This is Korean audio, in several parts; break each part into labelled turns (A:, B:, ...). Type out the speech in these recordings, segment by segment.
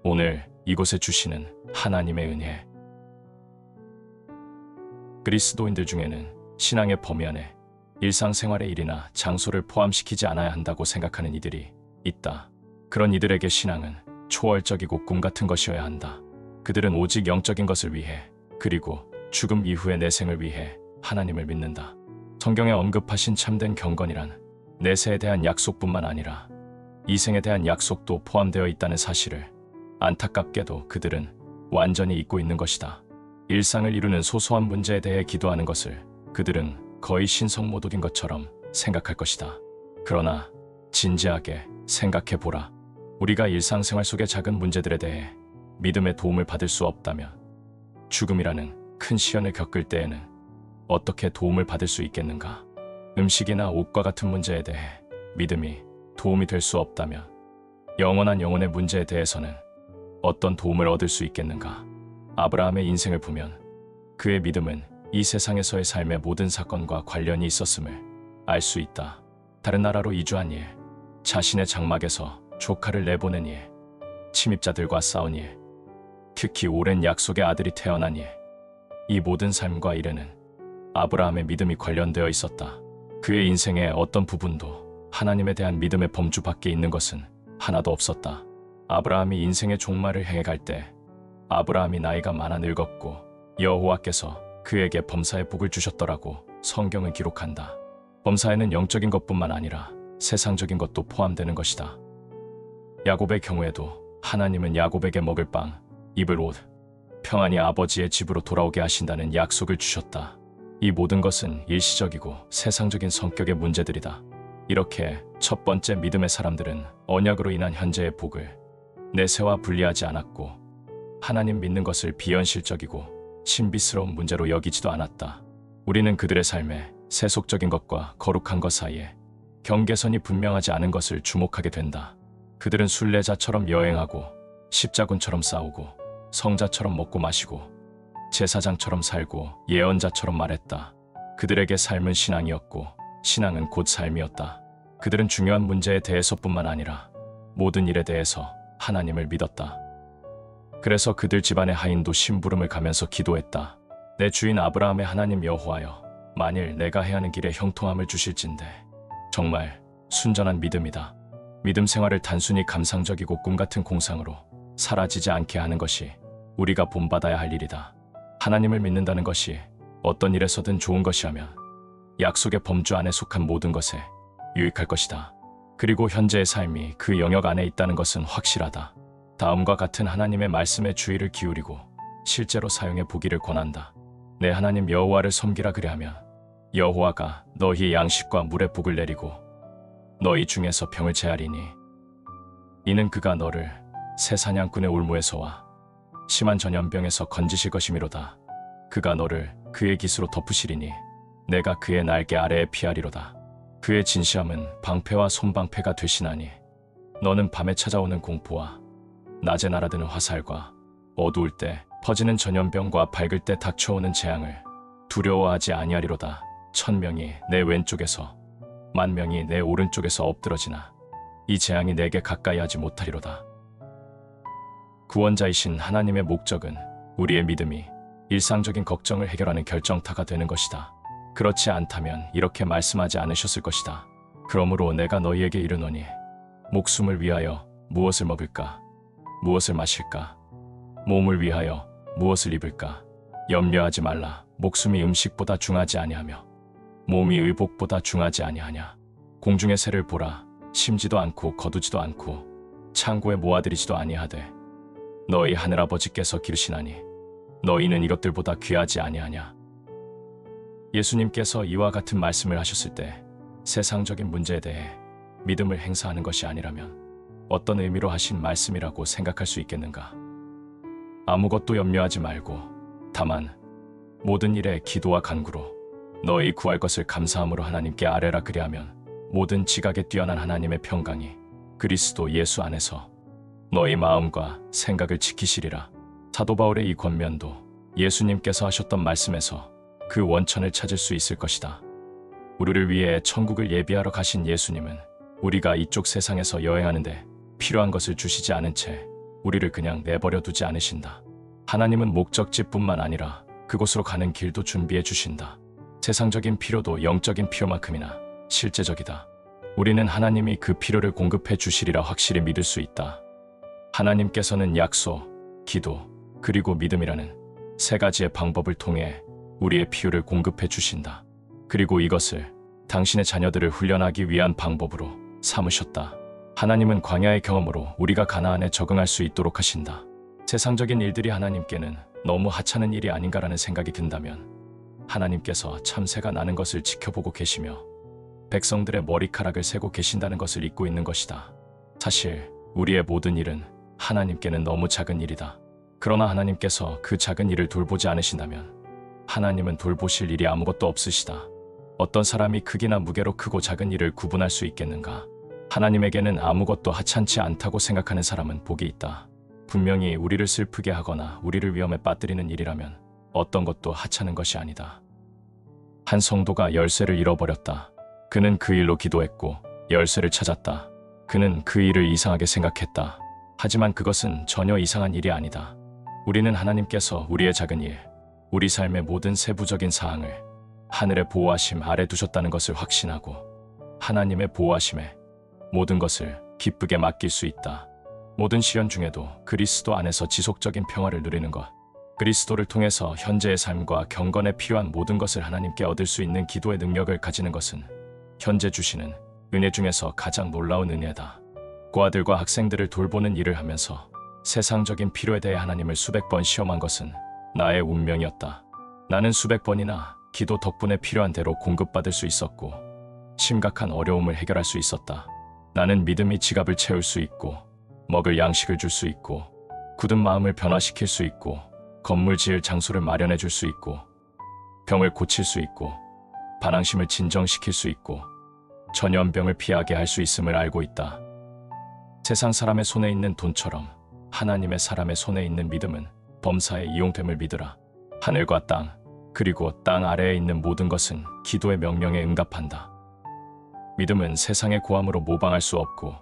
A: 오늘 이곳에 주시는 하나님의 은혜. 그리스도인들 중에는 신앙의 범위 안에 일상생활의 일이나 장소를 포함시키지 않아야 한다고 생각하는 이들이 있다. 그런 이들에게 신앙은 초월적이고 꿈 같은 것이어야 한다. 그들은 오직 영적인 것을 위해, 그리고 죽음 이후의 내 생을 위해 하나님을 믿는다. 성경에 언급하신 참된 경건이란 내세에 대한 약속뿐만 아니라 이생에 대한 약속도 포함되어 있다는 사실을 안타깝게도 그들은 완전히 잊고 있는 것이다. 일상을 이루는 소소한 문제에 대해 기도하는 것을 그들은 거의 신성모독인 것처럼 생각할 것이다. 그러나 진지하게 생각해보라. 우리가 일상생활 속의 작은 문제들에 대해 믿음의 도움을 받을 수 없다면 죽음이라는 큰 시련을 겪을 때에는 어떻게 도움을 받을 수 있겠는가? 음식이나 옷과 같은 문제에 대해 믿음이 도움이 될 수 없다면 영원한 영혼의 문제에 대해서는 어떤 도움을 얻을 수 있겠는가? 아브라함의 인생을 보면 그의 믿음은 이 세상에서의 삶의 모든 사건과 관련이 있었음을 알 수 있다. 다른 나라로 이주한 일, 자신의 장막에서 조카를 내보낸 일, 침입자들과 싸운 일, 특히 오랜 약속의 아들이 태어난 일, 이 모든 삶과 일에는 아브라함의 믿음이 관련되어 있었다. 그의 인생의 어떤 부분도 하나님에 대한 믿음의 범주 밖에 있는 것은 하나도 없었다. 아브라함이 인생의 종말을 향해 갈 때 아브라함이 나이가 많아 늙었고 여호와께서 그에게 범사의 복을 주셨더라고 성경은 기록한다. 범사에는 영적인 것뿐만 아니라 세상적인 것도 포함되는 것이다. 야곱의 경우에도 하나님은 야곱에게 먹을 빵, 입을 옷, 평안히 아버지의 집으로 돌아오게 하신다는 약속을 주셨다. 이 모든 것은 일시적이고 세상적인 성격의 문제들이다. 이렇게 첫 번째 믿음의 사람들은 언약으로 인한 현재의 복을 내세와 분리하지 않았고 하나님 믿는 것을 비현실적이고 신비스러운 문제로 여기지도 않았다. 우리는 그들의 삶에 세속적인 것과 거룩한 것 사이에 경계선이 분명하지 않은 것을 주목하게 된다. 그들은 순례자처럼 여행하고 십자군처럼 싸우고 성자처럼 먹고 마시고 제사장처럼 살고 예언자처럼 말했다. 그들에게 삶은 신앙이었고 신앙은 곧 삶이었다. 그들은 중요한 문제에 대해서뿐만 아니라 모든 일에 대해서 하나님을 믿었다. 그래서 그들 집안의 하인도 심부름을 가면서 기도했다. 내 주인 아브라함의 하나님 여호와여, 만일 내가 해야 하는 길에 형통함을 주실진대. 정말 순전한 믿음이다. 믿음 생활을 단순히 감상적이고 꿈같은 공상으로 사라지지 않게 하는 것이 우리가 본받아야 할 일이다. 하나님을 믿는다는 것이 어떤 일에서든 좋은 것이라면 약속의 범주 안에 속한 모든 것에 유익할 것이다. 그리고 현재의 삶이 그 영역 안에 있다는 것은 확실하다. 다음과 같은 하나님의 말씀에 주의를 기울이고 실제로 사용해 보기를 권한다. 내 하나님 여호와를 섬기라 그리하면 여호와가 너희 양식과 물의 복을 내리고 너희 중에서 병을 제하리니 이는 그가 너를 새 사냥꾼의 올무에서와 심한 전염병에서 건지실 것이미로다. 그가 너를 그의 깃으로 덮으시리니 내가 그의 날개 아래에 피하리로다. 그의 진시함은 방패와 손방패가 되시나니 너는 밤에 찾아오는 공포와 낮에 날아드는 화살과 어두울 때 퍼지는 전염병과 밝을 때 닥쳐오는 재앙을 두려워하지 아니하리로다. 1000명이 내 왼쪽에서 10,000명이 내 오른쪽에서 엎드러지나 이 재앙이 내게 가까이 하지 못하리로다. 구원자이신 하나님의 목적은 우리의 믿음이 일상적인 걱정을 해결하는 결정타가 되는 것이다. 그렇지 않다면 이렇게 말씀하지 않으셨을 것이다. 그러므로 내가 너희에게 이르노니 목숨을 위하여 무엇을 먹을까? 무엇을 마실까? 몸을 위하여 무엇을 입을까? 염려하지 말라. 목숨이 음식보다 중하지 아니하며 몸이 의복보다 중하지 아니하냐. 공중의 새를 보라. 심지도 않고 거두지도 않고 창고에 모아들이지도 아니하되 너희 하늘아버지께서 기르시나니 너희는 이것들보다 귀하지 아니하냐. 예수님께서 이와 같은 말씀을 하셨을 때 세상적인 문제에 대해 믿음을 행사하는 것이 아니라면 어떤 의미로 하신 말씀이라고 생각할 수 있겠는가? 아무것도 염려하지 말고 다만 모든 일에 기도와 간구로 너희 구할 것을 감사함으로 하나님께 아뢰라 그리하면 모든 지각에 뛰어난 하나님의 평강이 그리스도 예수 안에서 너희 마음과 생각을 지키시리라. 사도 바울의 이 권면도 예수님께서 하셨던 말씀에서 그 원천을 찾을 수 있을 것이다. 우리를 위해 천국을 예비하러 가신 예수님은 우리가 이쪽 세상에서 여행하는데 필요한 것을 주시지 않은 채 우리를 그냥 내버려 두지 않으신다. 하나님은 목적지뿐만 아니라 그곳으로 가는 길도 준비해 주신다. 세상적인 필요도 영적인 필요만큼이나 실제적이다. 우리는 하나님이 그 필요를 공급해 주시리라 확실히 믿을 수 있다. 하나님께서는 약속, 기도, 그리고 믿음이라는 세 가지의 방법을 통해 우리의 필요를 공급해 주신다. 그리고 이것을 당신의 자녀들을 훈련하기 위한 방법으로 삼으셨다. 하나님은 광야의 경험으로 우리가 가나안에 적응할 수 있도록 하신다. 세상적인 일들이 하나님께는 너무 하찮은 일이 아닌가라는 생각이 든다면 하나님께서 참새가 나는 것을 지켜보고 계시며 백성들의 머리카락을 세고 계신다는 것을 잊고 있는 것이다. 사실 우리의 모든 일은 하나님께는 너무 작은 일이다. 그러나 하나님께서 그 작은 일을 돌보지 않으신다면 하나님은 돌보실 일이 아무것도 없으시다. 어떤 사람이 크기나 무게로 크고 작은 일을 구분할 수 있겠는가? 하나님에게는 아무것도 하찮지 않다고 생각하는 사람은 복이 있다. 분명히 우리를 슬프게 하거나 우리를 위험에 빠뜨리는 일이라면 어떤 것도 하찮은 것이 아니다. 한 성도가 열쇠를 잃어버렸다. 그는 그 일로 기도했고 열쇠를 찾았다. 그는 그 일을 이상하게 생각했다. 하지만 그것은 전혀 이상한 일이 아니다. 우리는 하나님께서 우리의 작은 일, 우리 삶의 모든 세부적인 사항을 하늘의 보호하심 아래 두셨다는 것을 확신하고 하나님의 보호하심에 모든 것을 기쁘게 맡길 수 있다. 모든 시련 중에도 그리스도 안에서 지속적인 평화를 누리는 것, 그리스도를 통해서 현재의 삶과 경건에 필요한 모든 것을 하나님께 얻을 수 있는 기도의 능력을 가지는 것은 현재 주시는 은혜 중에서 가장 놀라운 은혜다. 고아들과 학생들을 돌보는 일을 하면서 세상적인 필요에 대해 하나님을 수백 번 시험한 것은 나의 운명이었다. 나는 수백 번이나 기도 덕분에 필요한 대로 공급받을 수 있었고 심각한 어려움을 해결할 수 있었다. 나는 믿음이 지갑을 채울 수 있고 먹을 양식을 줄 수 있고 굳은 마음을 변화시킬 수 있고 건물 지을 장소를 마련해 줄 수 있고 병을 고칠 수 있고 반항심을 진정시킬 수 있고 전염병을 피하게 할 수 있음을 알고 있다. 세상 사람의 손에 있는 돈처럼 하나님의 사람의 손에 있는 믿음은 범사에 이용됨을 믿으라. 하늘과 땅, 그리고 땅 아래에 있는 모든 것은 기도의 명령에 응답한다. 믿음은 세상의 고함으로 모방할 수 없고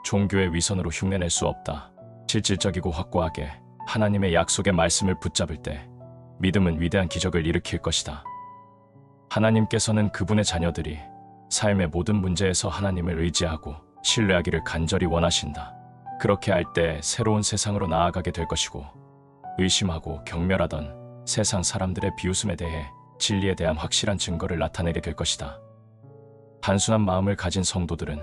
A: 종교의 위선으로 흉내낼 수 없다. 실질적이고 확고하게 하나님의 약속의 말씀을 붙잡을 때 믿음은 위대한 기적을 일으킬 것이다. 하나님께서는 그분의 자녀들이 삶의 모든 문제에서 하나님을 의지하고 신뢰하기를 간절히 원하신다. 그렇게 할 때 새로운 세상으로 나아가게 될 것이고 의심하고 경멸하던 세상 사람들의 비웃음에 대해 진리에 대한 확실한 증거를 나타내게 될 것이다. 단순한 마음을 가진 성도들은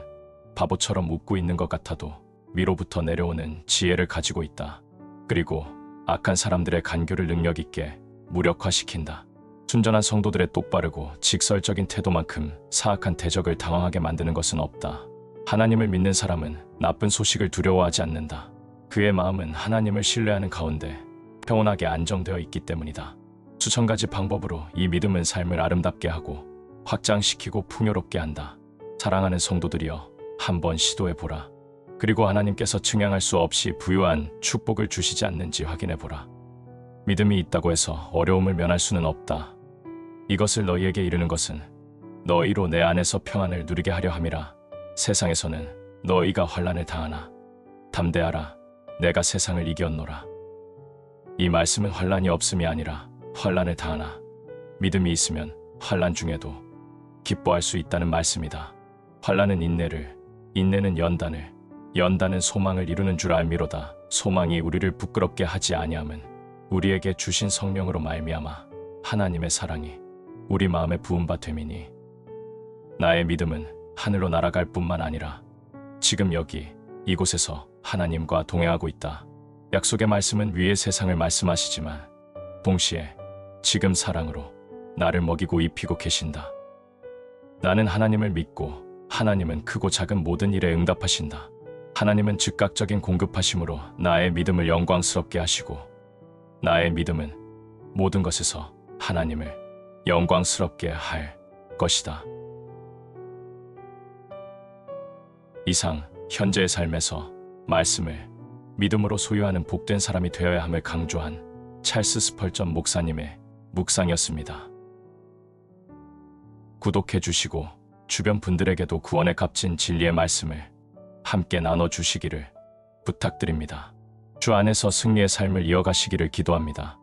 A: 바보처럼 웃고 있는 것 같아도 위로부터 내려오는 지혜를 가지고 있다. 그리고 악한 사람들의 간교를 능력 있게 무력화시킨다. 순전한 성도들의 똑바르고 직설적인 태도만큼 사악한 대적을 당황하게 만드는 것은 없다. 하나님을 믿는 사람은 나쁜 소식을 두려워하지 않는다. 그의 마음은 하나님을 신뢰하는 가운데 평온하게 안정되어 있기 때문이다. 수천 가지 방법으로 이 믿음은 삶을 아름답게 하고 확장시키고 풍요롭게 한다. 사랑하는 성도들이여, 한번 시도해보라. 그리고 하나님께서 측량할 수 없이 부유한 축복을 주시지 않는지 확인해보라. 믿음이 있다고 해서 어려움을 면할 수는 없다. 이것을 너희에게 이르는 것은 너희로 내 안에서 평안을 누리게 하려 함이라. 세상에서는 너희가 환난을 당하나 담대하라. 내가 세상을 이겼노라. 이 말씀은 환난이 없음이 아니라 환난을 당하나 믿음이 있으면 환난 중에도 기뻐할 수 있다는 말씀이다. 환난은 인내를, 인내는 연단을, 연단은 소망을 이루는 줄 알미로다. 소망이 우리를 부끄럽게 하지 아니함은 우리에게 주신 성령으로 말미암아 하나님의 사랑이 우리 마음에 부은 바 됨이니 나의 믿음은 하늘로 날아갈 뿐만 아니라 지금 여기 이곳에서 하나님과 동행하고 있다. 약속의 말씀은 위의 세상을 말씀하시지만 동시에 지금 사랑으로 나를 먹이고 입히고 계신다. 나는 하나님을 믿고 하나님은 크고 작은 모든 일에 응답하신다. 하나님은 즉각적인 공급하심으로 나의 믿음을 영광스럽게 하시고 나의 믿음은 모든 것에서 하나님을 영광스럽게 할 것이다. 이상 현재의 삶에서 말씀을 믿음으로 소유하는 복된 사람이 되어야 함을 강조한 찰스 스펄전 목사님의 묵상이었습니다. 구독해 주시고 주변 분들에게도 구원에 값진 진리의 말씀을 함께 나눠주시기를 부탁드립니다. 주 안에서 승리의 삶을 이어가시기를 기도합니다.